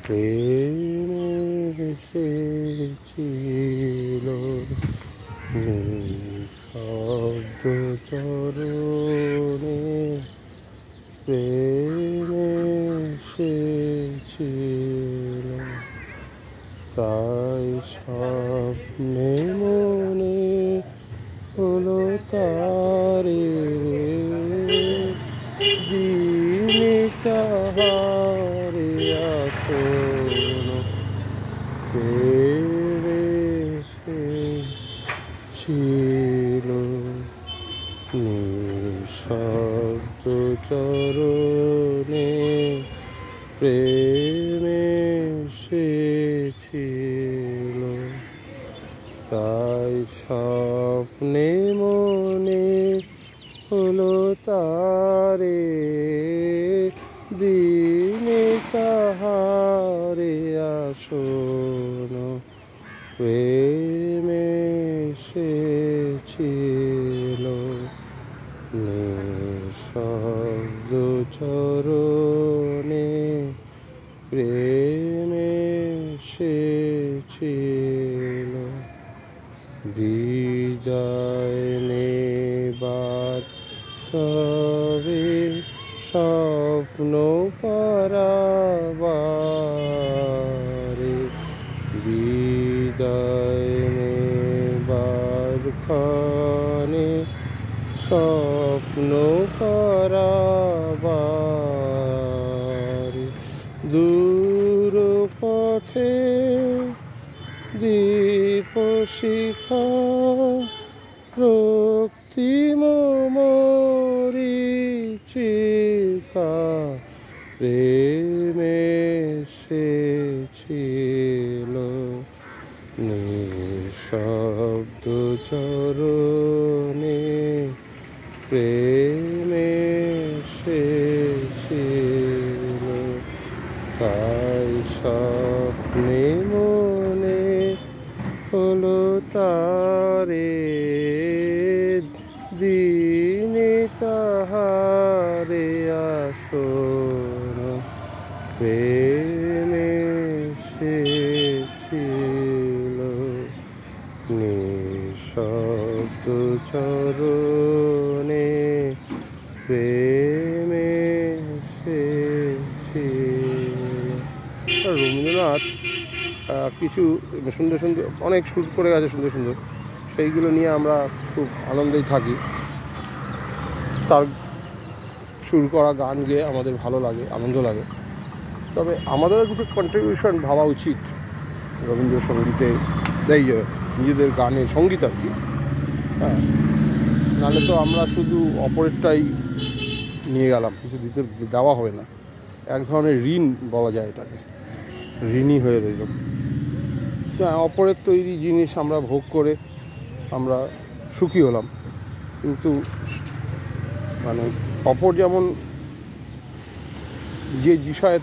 প্রেমে এসেছিল নিঃশব্দ চরণে, প্রেমে এসেছিল তাই স্বপ্নে মনে হলো তারে, দিনে তাহারে আসন প্রেমে এসেছিল নিঃশব্দ চরণে, প্রেমে এসেছিল তাই স্বপ্নে মনে হলো তারে, দিনে তাহারে আসন প্রেমে এসেছিল নিঃশব্দ চরণে, প্রেমে এসেছিল বিজয় নেবার তবে স্বপ্ন পারাবারে, বিদায় নেবার ক্ষণে স্বপ্ন পারাবারে, দূর পথে দীপ শিখা রক্তিম মরীচিকা, প্রেমে এসেছিল নিঃশব্দ চরণে, প্রেমে এসেছিল তাই স্বপ্নে মনে হলো তারে, দিনে তাহারে আসন প্রেমে এসেছিল নিঃশব্দ চরণে, প্রেমে এসেছিল। রবীন্দ্রনাথ কিছু সুন্দর সুন্দর অনেক সুর করে গেছে, সুন্দর সুন্দর, সেইগুলো নিয়ে আমরা খুব আনন্দেই থাকি। তার সুর করা গান গেয়ে আমাদের ভালো লাগে, আনন্দ লাগে। তবে আমাদেরও কিছু কন্ট্রিবিউশন ভাবা উচিত রবীন্দ্রসঙ্গীতে, এই নিজেদের গানের সঙ্গীত আর কি। হ্যাঁ, নাহলে তো আমরা শুধু অপরেরটাই নিয়ে গেলাম, কিছু দিতে দেওয়া হবে না। এক ধরনের ঋণ বলা যায় এটাকে, ঋণই হয়ে রইল। অপরের তৈরি জিনিস আমরা ভোগ করে আমরা সুখী হলাম, কিন্তু মানে অপর যেমন যে বিষয়ে